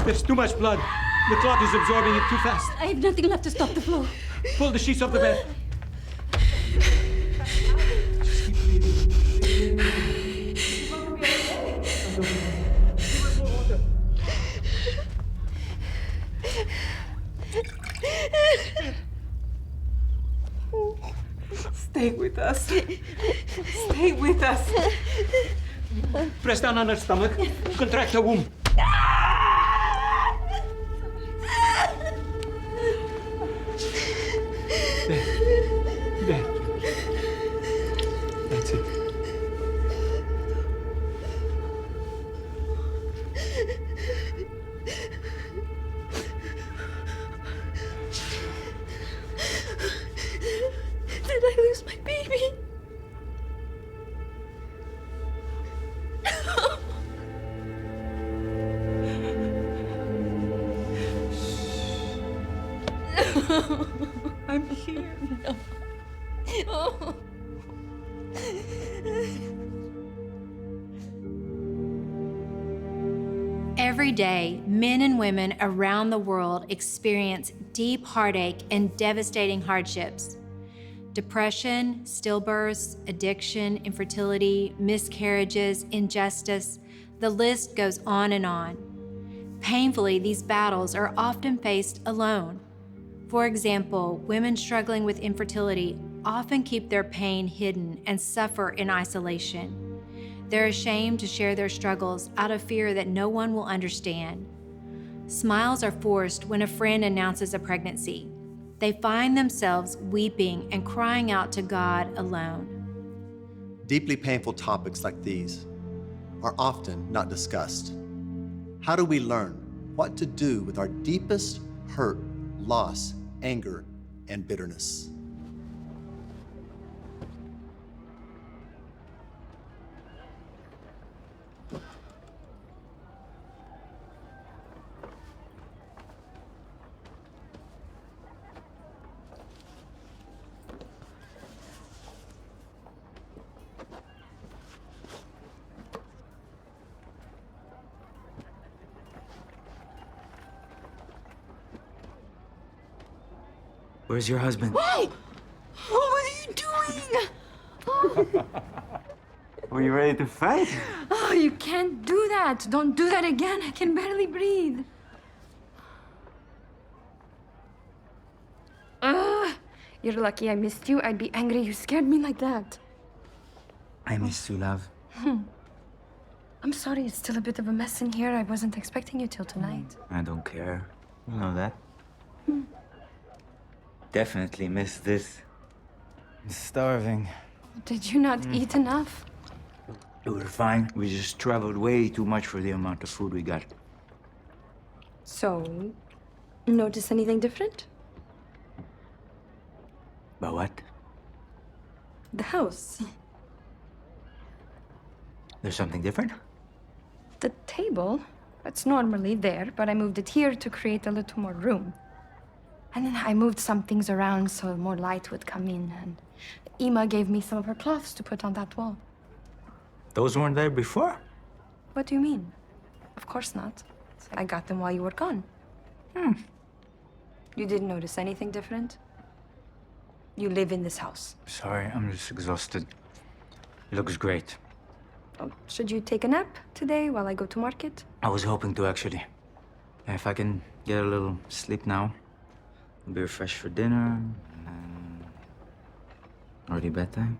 There's too much blood. The clot is absorbing it too fast. I have nothing left to stop the flow. Pull the sheets off the bed. Stay with us. Stay with us. Press down on her stomach. Contract her womb. There. That's it. Did I lose my baby? I'm here. No. Oh. Every day, men and women around the world experience deep heartache and devastating hardships. Depression, stillbirths, addiction, infertility, miscarriages, injustice, the list goes on and on. Painfully, these battles are often faced alone. For example, women struggling with infertility often keep their pain hidden and suffer in isolation. They're ashamed to share their struggles out of fear that no one will understand. Smiles are forced when a friend announces a pregnancy. They find themselves weeping and crying out to God alone. Deeply painful topics like these are often not discussed. How do we learn what to do with our deepest hurt, loss, anger, and bitterness? Where's your husband? Oh! Oh, what are you doing? Oh. Were you ready to fight? Oh, you can't do that. Don't do that again. I can barely breathe. You're lucky I missed you. I'd be angry you scared me like that. I missed you, love. I'm sorry, it's still a bit of a mess in here. I wasn't expecting you till tonight. I don't care. You know that. Definitely missed this. I'm starving. Did you not eat enough? We were fine. We just traveled way too much for the amount of food we got. So, notice anything different? But what? The house. There's something different? The table. It's normally there, but I moved it here to create a little more room. And then I moved some things around so more light would come in, and Ima gave me some of her cloths to put on that wall. Those weren't there before? What do you mean? Of course not. I got them while you were gone. You didn't notice anything different? You live in this house. Sorry, I'm just exhausted. It looks great. Oh, should you take a nap today while I go to market? I was hoping to, actually. If I can get a little sleep now, I'll be refreshed for dinner. Already bedtime?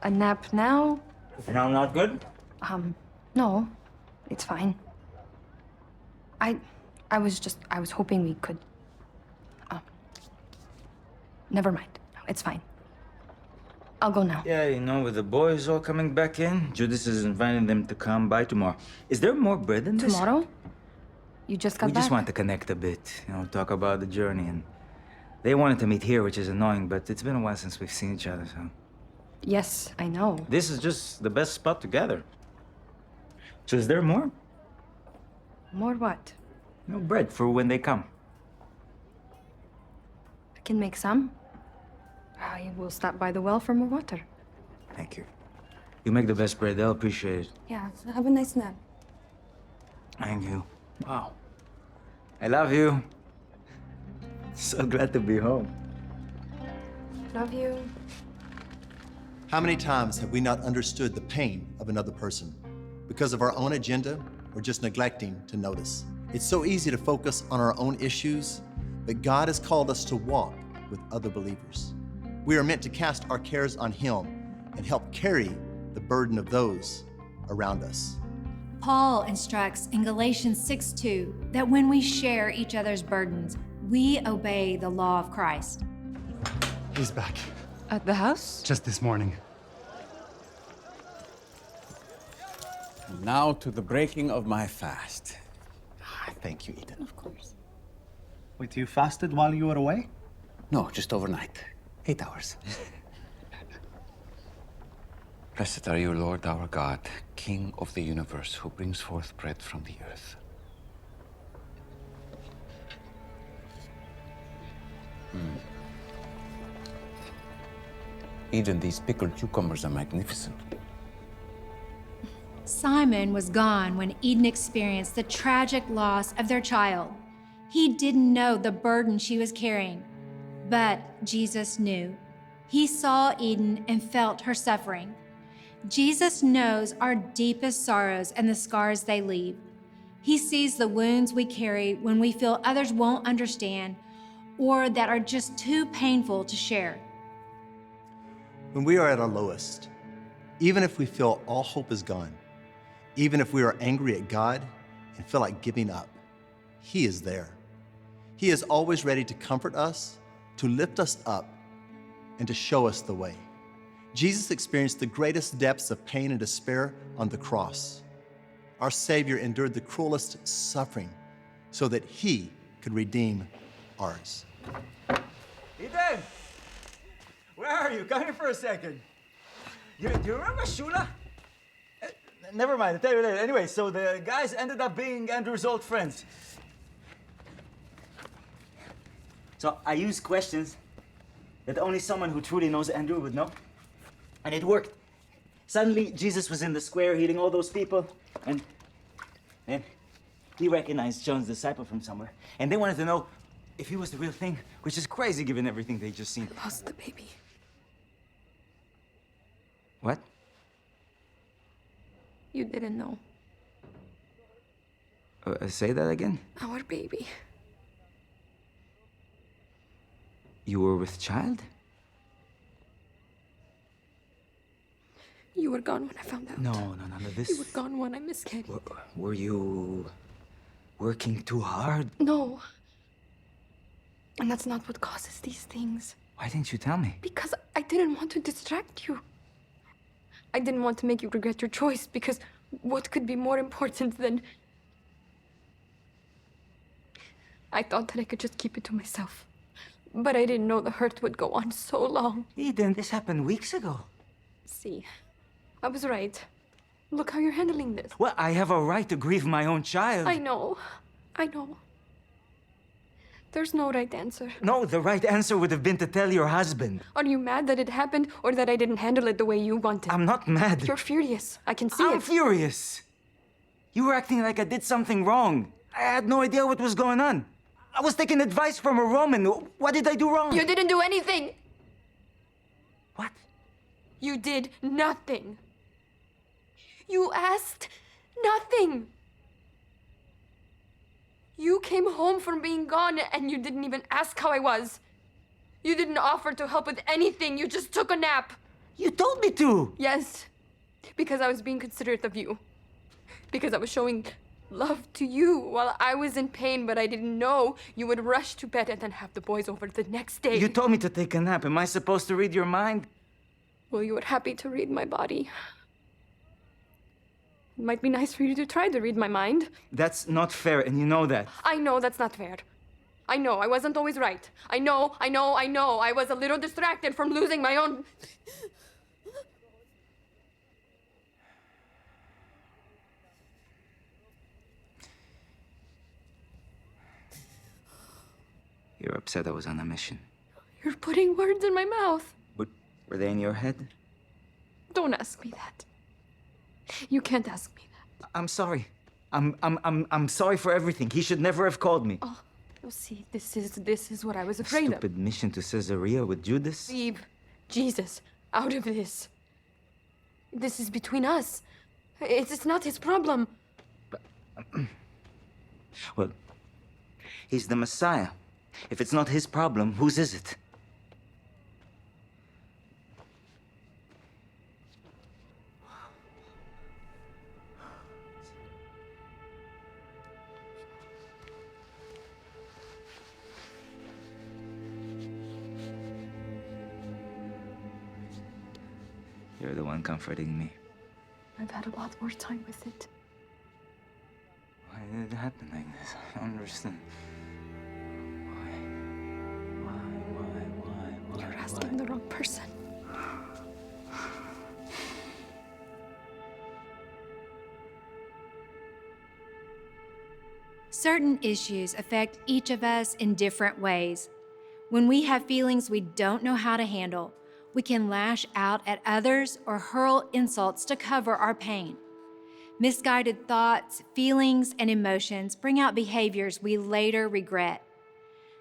A nap now? And I'm not good? No. It's fine. I was hoping we could... Never mind. No, it's fine. I'll go now. Yeah, you know, with the boys all coming back in, Judith is inviting them to come by tomorrow. Is there more bread than this? Tomorrow? You just got We back? just want to connect a bit, you know, talk about the journey. And they wanted to meet here, which is annoying, but it's been a while since we've seen each other, so... Yes, I know. This is just the best spot to gather. So is there more? More what? No bread for when they come. I can make some. I will stop by the well for more water. Thank you. You make the best bread. They'll appreciate it. Yeah, have a nice nap. Thank you. Wow. I love you. So glad to be home. Love you. How many times have we not understood the pain of another person because of our own agenda or just neglecting to notice? It's so easy to focus on our own issues, but God has called us to walk with other believers. We are meant to cast our cares on Him and help carry the burden of those around us. Paul instructs in Galatians 6:2 that when we share each other's burdens, we obey the law of Christ. He's back. At the house? Just this morning. Now to the breaking of my fast. Thank you, Eden. Of course. Wait, you fasted while you were away? No, just overnight. 8 hours. Blessed are you, Lord our God, King of the universe, who brings forth bread from the earth. Eden, these pickled cucumbers are magnificent. Simon was gone when Eden experienced the tragic loss of their child. He didn't know the burden she was carrying, but Jesus knew. He saw Eden and felt her suffering. Jesus knows our deepest sorrows and the scars they leave. He sees the wounds we carry when we feel others won't understand or that are just too painful to share. When we are at our lowest, even if we feel all hope is gone, even if we are angry at God and feel like giving up, He is there. He is always ready to comfort us, to lift us up, and to show us the way. Jesus experienced the greatest depths of pain and despair on the cross. Our Savior endured the cruelest suffering so that He could redeem ours. Ethan! Where are you? Come here for a second. Do you remember Shula? Never mind, I'll tell you later. Anyway, so the guys ended up being Andrew's old friends. So I used questions that only someone who truly knows Andrew would know. And it worked. Suddenly, Jesus was in the square healing all those people, and then he recognized John's disciple from somewhere. And they wanted to know if he was the real thing, which is crazy given everything they just seen. I lost the baby. What? You didn't know. Say that again? Our baby. You were with child? You were gone when I found out. No, this... You were gone when I miscarried. Were you working too hard? No. And that's not what causes these things. Why didn't you tell me? Because I didn't want to distract you. I didn't want to make you regret your choice, because what could be more important than... I thought that I could just keep it to myself. But I didn't know the hurt would go on so long. Eden, this happened weeks ago. See, I was right. Look how you're handling this. Well, I have a right to grieve my own child. I know. There's no right answer. No, the right answer would have been to tell your husband. Are you mad that it happened, or that I didn't handle it the way you wanted? I'm not mad. You're furious. I can see I'm it. furious. You were acting like I did something wrong. I had no idea what was going on. I was taking advice from a Roman. What did I do wrong? You didn't do anything! What? You did nothing. You asked nothing. You came home from being gone and you didn't even ask how I was. You didn't offer to help with anything. You just took a nap. You told me to. Yes, because I was being considerate of you. Because I was showing love to you while I was in pain, but I didn't know you would rush to bed and then have the boys over the next day. You told me to take a nap. Am I supposed to read your mind? Well, you were happy to read my body. It might be nice for you to try to read my mind. That's not fair, and you know that. I know that's not fair. I know I wasn't always right. I know. I was a little distracted from losing my own... You're upset I was on a mission. You're putting words in my mouth. But were they in your head? Don't ask me that. You can't ask me that. I'm sorry. I'm sorry for everything. He should never have called me. Oh, see, this is what I was afraid of. Stupid mission to Caesarea with Judas. Leave Jesus out of this. This is between us. It's not his problem. Well, he's the Messiah. If it's not his problem, whose is it? You're the one comforting me. I've had a lot more time with it. Why did it happen like this? I don't understand. Why? You're asking the wrong person. Certain issues affect each of us in different ways. When we have feelings we don't know how to handle, we can lash out at others or hurl insults to cover our pain. Misguided thoughts, feelings, and emotions bring out behaviors we later regret.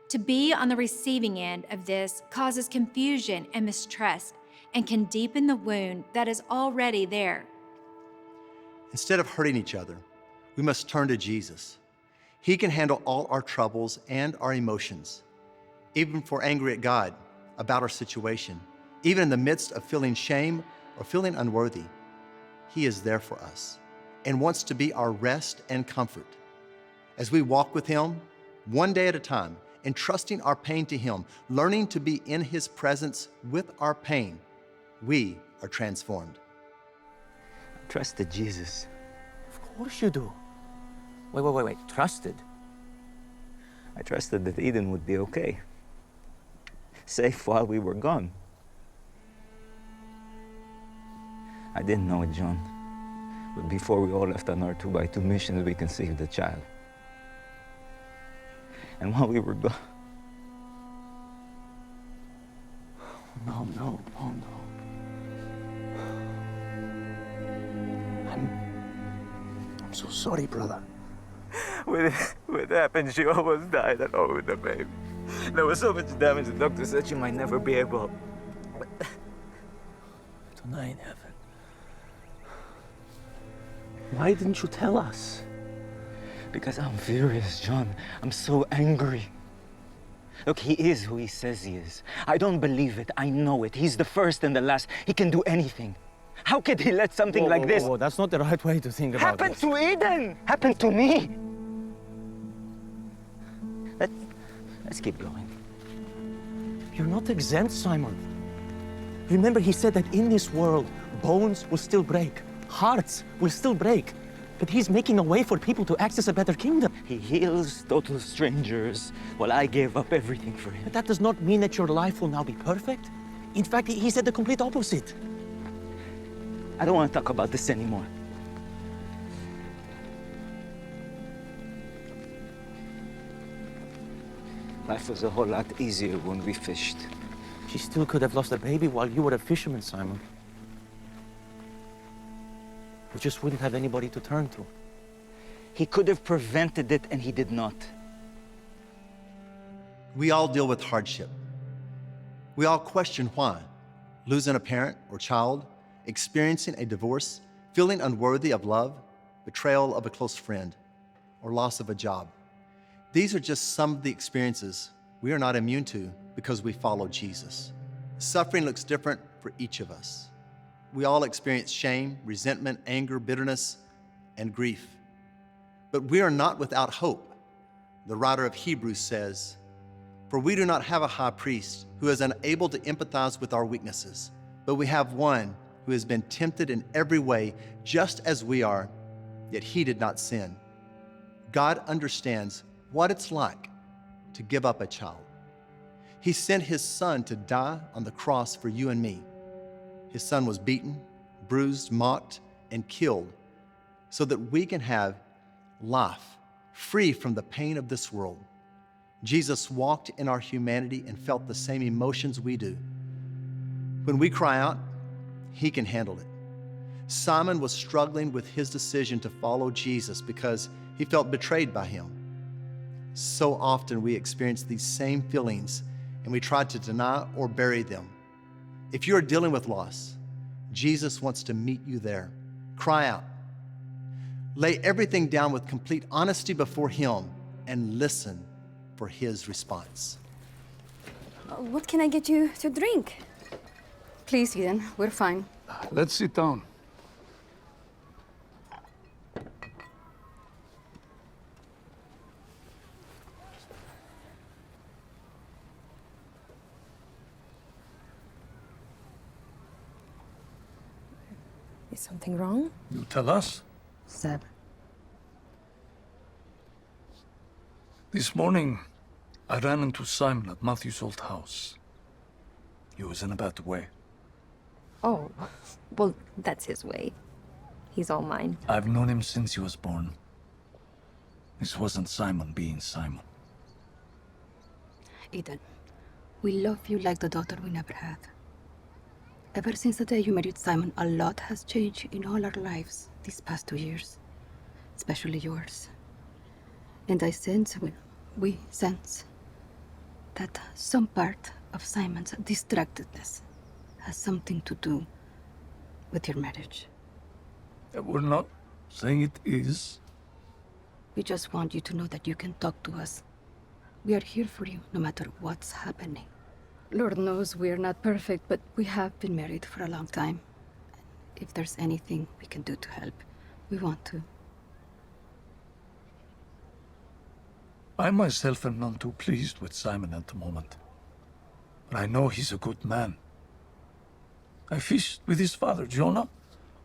To be on the receiving end of this causes confusion and mistrust and can deepen the wound that is already there. Instead of hurting each other, we must turn to Jesus. He can handle all our troubles and our emotions. Even if we're angry at God about our situation, even in the midst of feeling shame or feeling unworthy, He is there for us and wants to be our rest and comfort. As we walk with Him, one day at a time, entrusting our pain to Him, learning to be in His presence with our pain, we are transformed. I trusted Jesus. Of course you do. Wait. Trusted? I trusted that Eden would be okay. Safe while we were gone. I didn't know it, John. But before we all left on our 2x2 missions, we conceived a child. And while we were gone... No. I'm so sorry, brother. When it happened, she almost died along with the baby. There was so much damage, the doctor said she might never be able... Tonight, heaven. Why didn't you tell us? Because I'm furious, John. I'm so angry. Look, he is who he says he is. I don't believe it. I know it. He's the first and the last. He can do anything. How could he let something like this... Whoa, that's not the right way to think about happen this. to Eden? Happen to me? Let's keep going. You're not exempt, Simon. Remember, he said that in this world, bones will still break, hearts will still break, but he's making a way for people to access a better kingdom. He heals total strangers while I gave up everything for him. But that does not mean that your life will now be perfect. In fact, he said the complete opposite. I don't want to talk about this anymore. Life was a whole lot easier when we fished. She still could have lost a baby while you were a fisherman, Simon. We just wouldn't have anybody to turn to. He could have prevented it, and he did not. We all deal with hardship. We all question why. Losing a parent or child, experiencing a divorce, feeling unworthy of love, betrayal of a close friend, or loss of a job. These are just some of the experiences we are not immune to because we follow Jesus. Suffering looks different for each of us. We all experience shame, resentment, anger, bitterness, and grief. But we are not without hope. The writer of Hebrews says, "For we do not have a high priest who is unable to empathize with our weaknesses, but we have one who has been tempted in every way, just as we are, yet he did not sin." God understands what it's like to give up a child. He sent his son to die on the cross for you and me. His son was beaten, bruised, mocked, and killed so that we can have life free from the pain of this world. Jesus walked in our humanity and felt the same emotions we do. When we cry out, he can handle it. Simon was struggling with his decision to follow Jesus because he felt betrayed by him. So often we experience these same feelings and we try to deny or bury them. If you are dealing with loss, Jesus wants to meet you there. Cry out. Lay everything down with complete honesty before him and listen for his response. What can I get you to drink? Please, Eden, we're fine. Let's sit down. Is something wrong? You tell us. Seb. This morning, I ran into Simon at Matthew's old house. He was in a bad way. Oh, well, that's his way. He's all mine. I've known him since he was born. This wasn't Simon being Simon. Eden, we love you like the daughter we never had. Ever since the day you married Simon, a lot has changed in all our lives these past 2 years, especially yours. And I sense, we sense, that some part of Simon's distractedness has something to do with your marriage. We're not saying it is. We just want you to know that you can talk to us. We are here for you, no matter what's happening. Lord knows we're not perfect, but we have been married for a long time. If there's anything we can do to help, we want to. I myself am none too pleased with Simon at the moment. But I know he's a good man. I fished with his father, Jonah,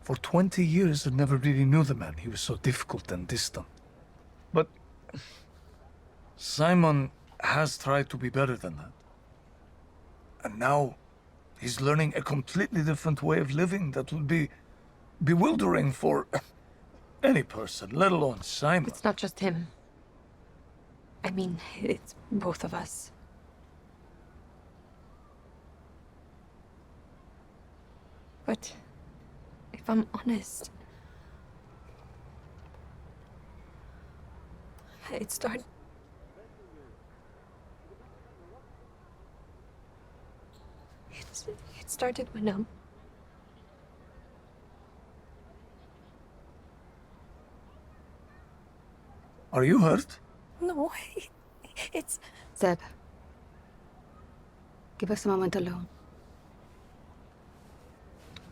for 20 years and never really knew the man. He was so difficult and distant. But Simon has tried to be better than that. And now he's learning a completely different way of living that will be bewildering for any person, let alone Simon. It's not just him. I mean, it's both of us. But if I'm honest, it started when Are you hurt? No, it's... Zeb, give us a moment alone.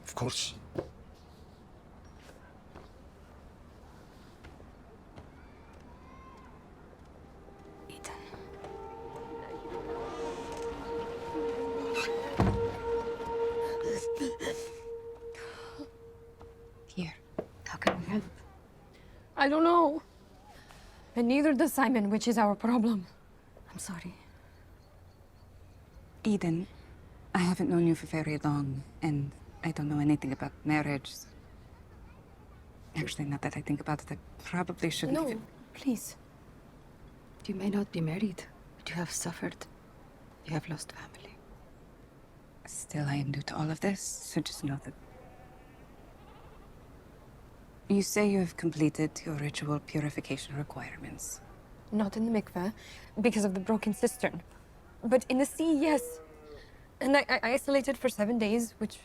Of course. Here, how can we help? I don't know. And neither does Simon, which is our problem. I'm sorry. Eden, I haven't known you for very long, and I don't know anything about marriage. Actually, now that I think about it, I probably shouldn't No, even... please. You may not be married, but you have suffered. You have lost family. Still, I am new to all of this, so just know that... You say you have completed your ritual purification requirements. Not in the mikveh, because of the broken cistern. But in the sea, yes. And I isolated for 7 days, which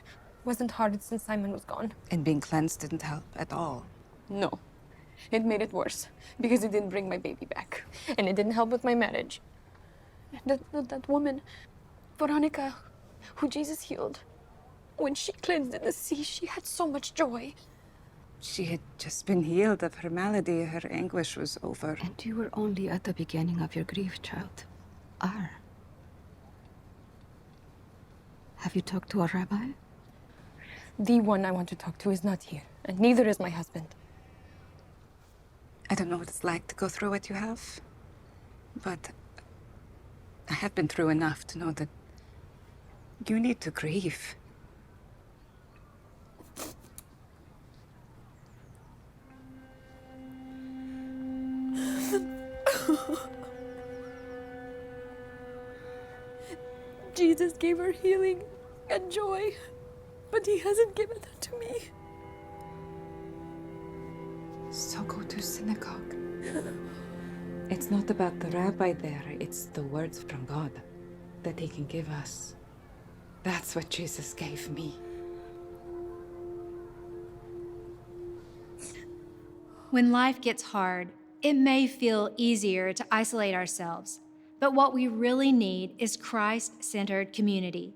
wasn't hard since Simon was gone. And being cleansed didn't help at all. No. It made it worse, because it didn't bring my baby back. And it didn't help with my marriage. And that woman, Veronica, who Jesus healed, when she cleansed in the sea, she had so much joy. She had just been healed of her malady. Her anguish was over. And you were only at the beginning of your grief, child. Have you talked to a rabbi? The one I want to talk to is not here, and neither is my husband. I don't know what it's like to go through what you have, but I have been through enough to know that you need to grieve. Jesus gave her healing and joy, but he hasn't given that to me. So go to synagogue. It's not about the rabbi there, it's the words from God that he can give us. That's what Jesus gave me. When life gets hard, it may feel easier to isolate ourselves, but what we really need is Christ-centered community,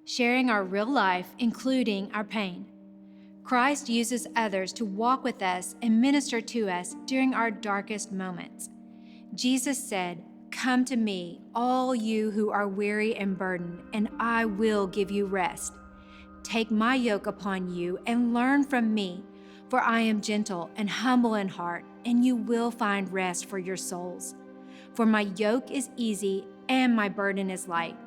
sharing our real life, including our pain. Christ uses others to walk with us and minister to us during our darkest moments. Jesus said, "Come to me, all you who are weary and burdened, and I will give you rest. Take my yoke upon you and learn from me, for I am gentle and humble in heart, and you will find rest for your souls. For my yoke is easy and my burden is light."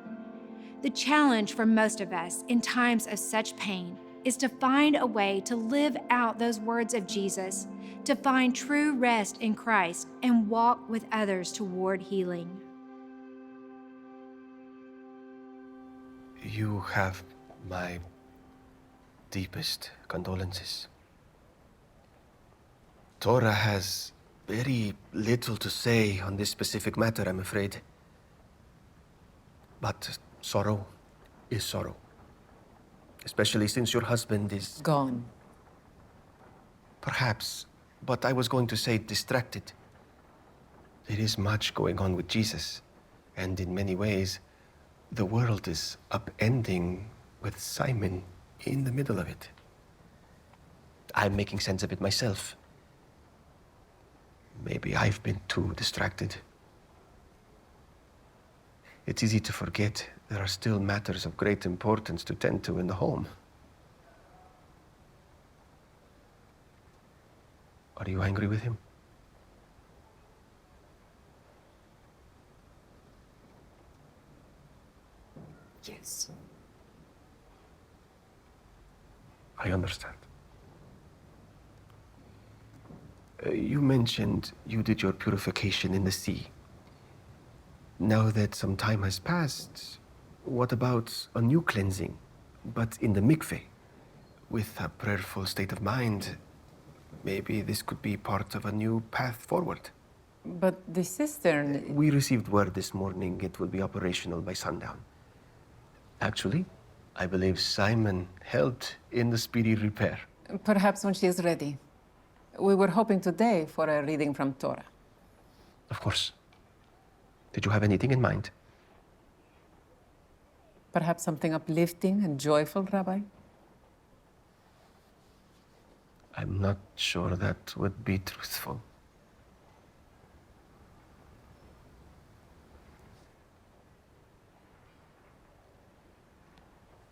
The challenge for most of us in times of such pain is to find a way to live out those words of Jesus, to find true rest in Christ and walk with others toward healing. You have my deepest condolences. Torah has very little to say on this specific matter, I'm afraid. But sorrow is sorrow. Especially since your husband is... Gone. Perhaps, but I was going to say distracted. There is much going on with Jesus, and in many ways, the world is upending with Simon in the middle of it. I'm making sense of it myself. Maybe I've been too distracted. It's easy to forget there are still matters of great importance to tend to in the home. Are you angry with him? Yes. I understand. You mentioned you did your purification in the sea. Now that some time has passed, what about a new cleansing, but in the mikveh? With a prayerful state of mind, maybe this could be part of a new path forward. But the cistern... We received word this morning it will be operational by sundown. Actually, I believe Simon helped in the speedy repair. Perhaps when she is ready. We were hoping today for a reading from Torah. Of course. Did you have anything in mind? Perhaps something uplifting and joyful, Rabbi? I'm not sure that would be truthful.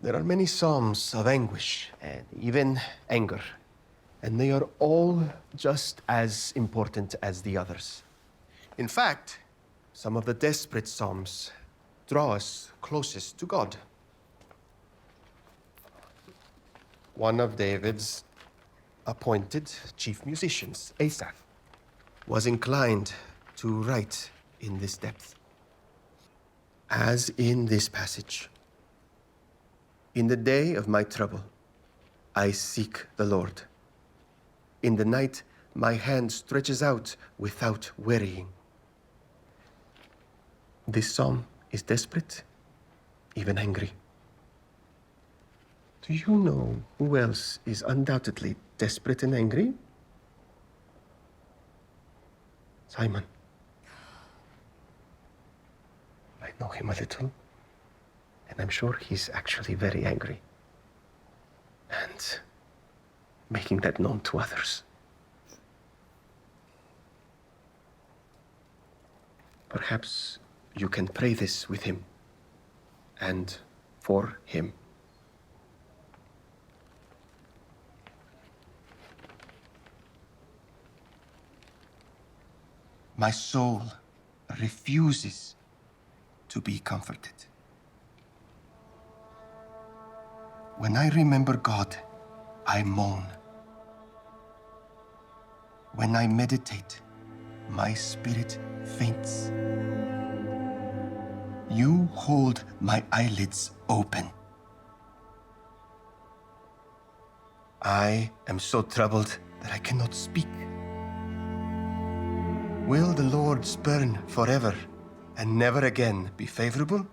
There are many psalms of anguish and even anger, and they are all just as important as the others. In fact, some of the desperate psalms draw us closest to God. One of David's appointed chief musicians, Asaph, was inclined to write in this depth. As in this passage, "In the day of my trouble, I seek the Lord. In the night, my hand stretches out without wearying." This psalm is desperate, even angry. Do you know who else is undoubtedly desperate and angry? Simon. I know him a little, and I'm sure he's actually very angry. And making that known to others. Perhaps you can pray this with him and for him. My soul refuses to be comforted. When I remember God, I moan. When I meditate, my spirit faints. You hold my eyelids open. I am so troubled that I cannot speak. Will the Lord spurn forever and never again be favorable?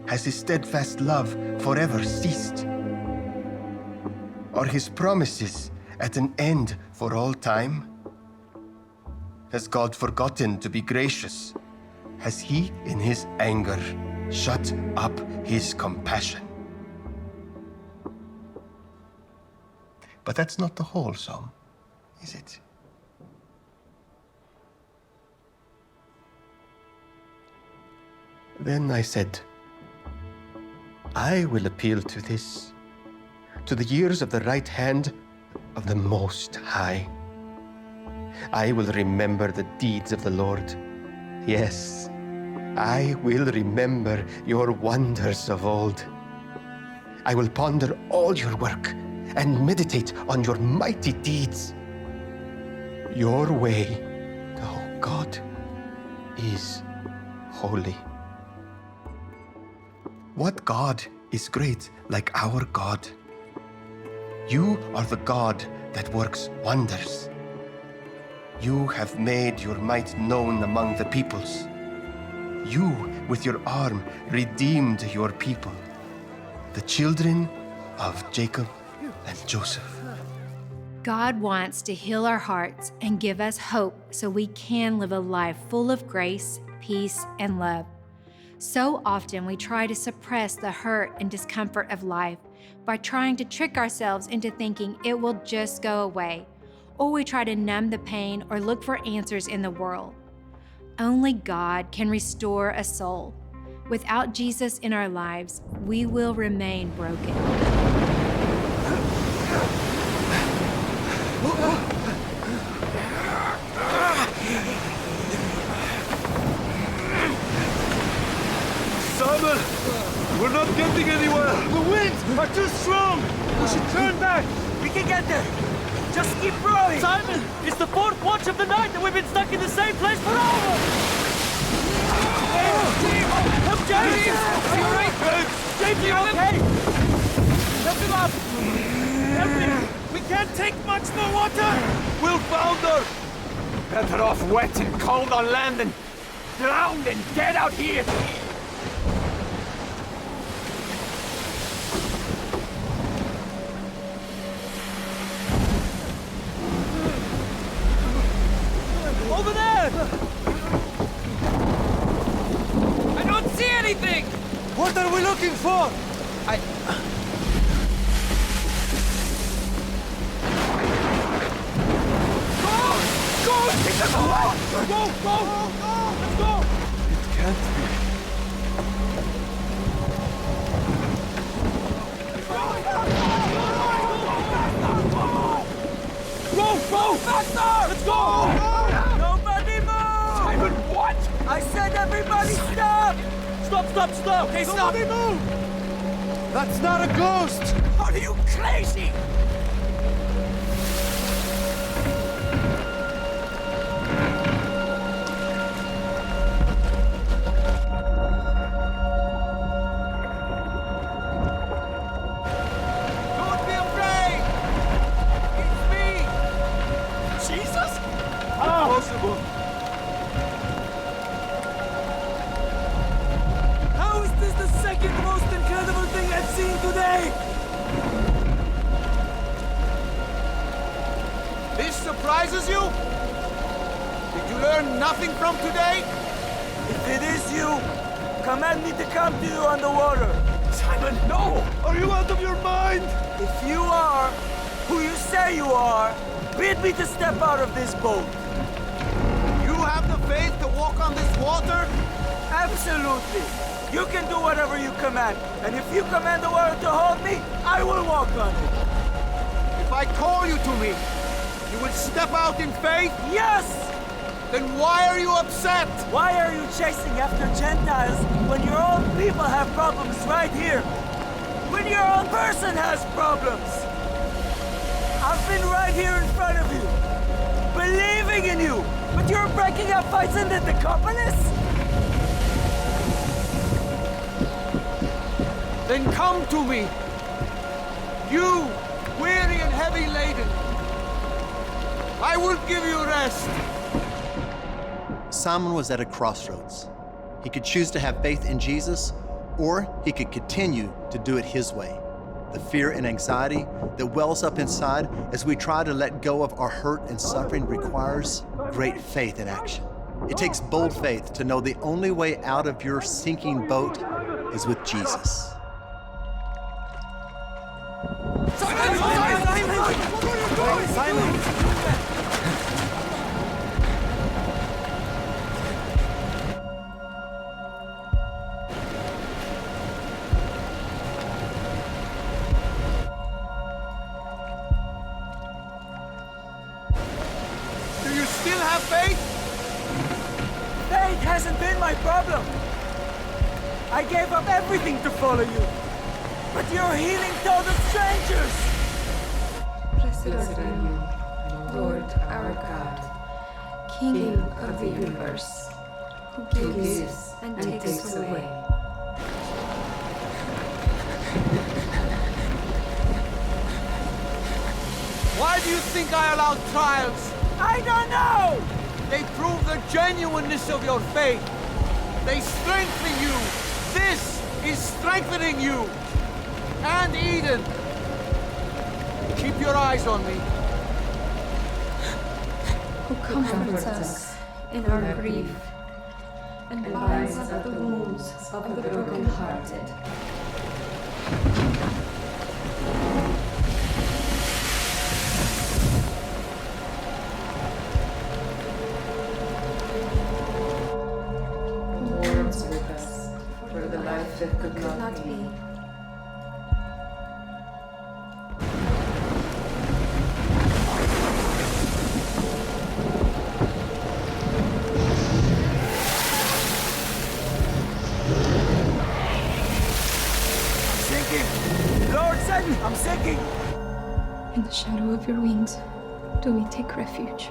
Has his steadfast love forever ceased? Are his promises at an end for all time? Has God forgotten to be gracious? Has he, in his anger, shut up his compassion? But that's not the whole psalm, is it? Then I said, I will appeal to this, to the years of the right hand of the Most High. I will remember the deeds of the Lord. Yes, I will remember your wonders of old. I will ponder all your work and meditate on your mighty deeds. Your way, oh God, is holy. What God is great like our God? You are the God that works wonders. You have made your might known among the peoples. You, with your arm, redeemed your people, the children of Jacob and Joseph. God wants to heal our hearts and give us hope so we can live a life full of grace, peace, and love. So often we try to suppress the hurt and discomfort of life by trying to trick ourselves into thinking it will just go away, or we try to numb the pain or look for answers in the world. Only God can restore a soul. Without Jesus in our lives, we will remain broken. Simon! We're not getting anywhere! The winds are too strong! We should turn back! We can get there! Just keep rowing! Simon! It's the fourth watch of the night and we've been stuck in the same place for hours! Help James! Are you alright? James, you okay? Help him up! Help him! We can't take much more water! We'll founder! Better off wet and cold on land than drowned and dead out here! Over there! I don't see anything! What are we looking for? Go! Get them away! Go! Let's go! It can't be. Row! Faster! Let's go! Nobody move! Simon, what? I said everybody stop! Stop! Okay, stop! Nobody move! That's not a ghost! Are you crazy? Don't be afraid! It's me! Jesus? How? Possible. How is this the second most incredible thing I've seen today? This surprises you? Did you learn nothing from today? If it is you, command me to come to you on the water. Simon, no! Are you out of your mind? If you are who you say you are, bid me to step out of this boat. You have the faith to walk on this water? Absolutely. You can do whatever you command. And if you command the water to hold me, I will walk on it. If I call you to me, you will step out in faith? Yes! Then why are you upset? Why are you chasing after Gentiles when your own people have problems right here? When your own person has problems? I've been right here in front of you, believing in you, but you're breaking up fights in the Decapolis? Then come to me, you weary and heavy laden, I will give you rest. Simon was at a crossroads. He could choose to have faith in Jesus, or he could continue to do it his way. The fear and anxiety that wells up inside as we try to let go of our hurt and suffering requires great faith in action. It takes bold faith to know the only way out of your sinking boat is with Jesus. Simon! Do you still have faith? Faith hasn't been my problem. I gave up everything to follow you. But you're healing total strangers! Blessed are you, Lord our God, King of the universe, who gives and takes away. Why do you think I allowed trials? I don't know! They prove the genuineness of your faith. They strengthen you. This is strengthening you. And Eden. Keep your eyes on me. Who comforts us in our grief and binds up the wounds of the brokenhearted. Mourns with us for the life that could not be. Lord, send me! I'm sinking! In the shadow of your wings, do we take refuge?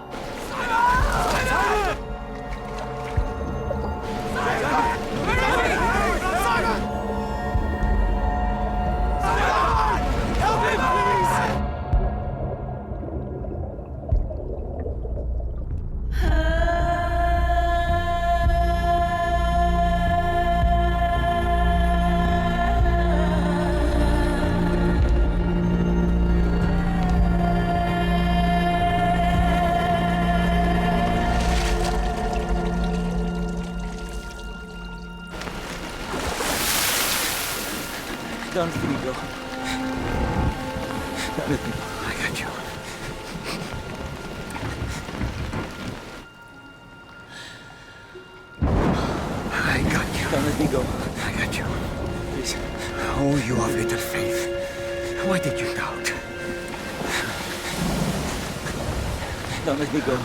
Don't let me go. Don't let me go. I got you. I got you. Don't let me go. I got you. Please. Oh, you have little faith. Why did you doubt? Don't let me go.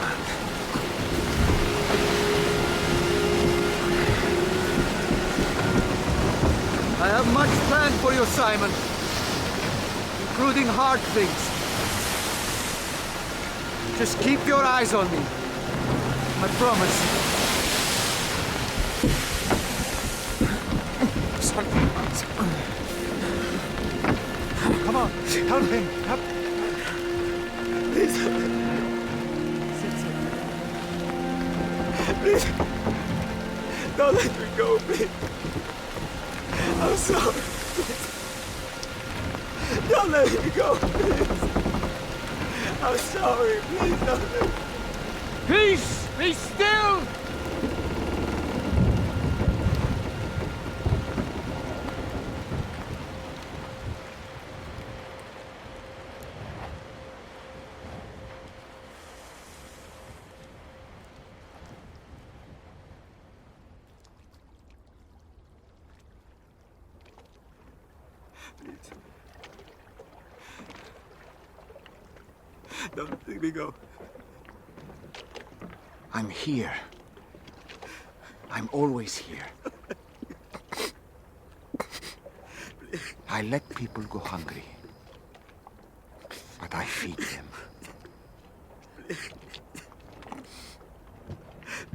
I have much planned for you, Simon. Including hard things. Just keep your eyes on me. I promise. Come on, help him. Help. Please. Please. Don't let me go, please. I'm sorry. Please. Don't let me go, please. I'm sorry. Please don't let me. Peace! Be still! Don't let me go. I'm here. I'm always here. I let people go hungry. But I feed them.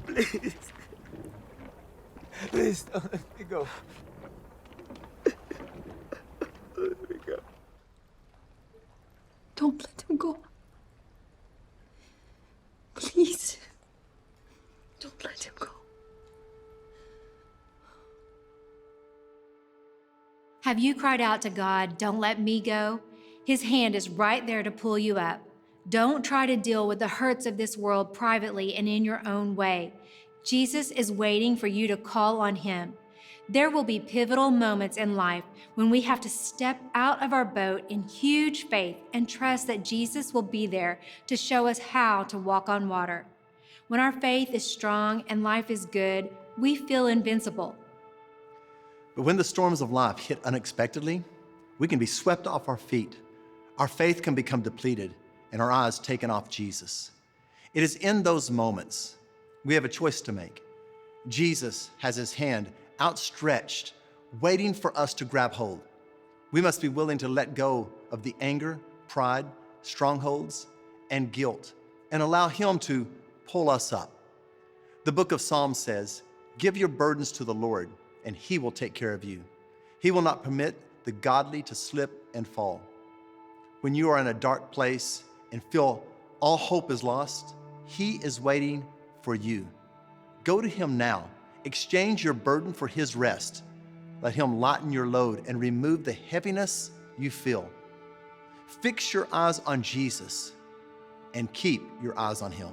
Please. Please don't let me go. Don't let me go. Don't let him go. Have you cried out to God, "Don't let me go"? His hand is right there to pull you up. Don't try to deal with the hurts of this world privately and in your own way. Jesus is waiting for you to call on him. There will be pivotal moments in life when we have to step out of our boat in huge faith and trust that Jesus will be there to show us how to walk on water. When our faith is strong and life is good, we feel invincible. But when the storms of life hit unexpectedly, we can be swept off our feet. Our faith can become depleted and our eyes taken off Jesus. It is in those moments we have a choice to make. Jesus has his hand outstretched, waiting for us to grab hold. We must be willing to let go of the anger, pride, strongholds, and guilt, and allow him to pull us up. The book of Psalms says, "Give your burdens to the Lord, and he will take care of you. He will not permit the godly to slip and fall." When you are in a dark place and feel all hope is lost, he is waiting for you. Go to him now. Exchange your burden for his rest. Let him lighten your load and remove the heaviness you feel. Fix your eyes on Jesus and keep your eyes on him.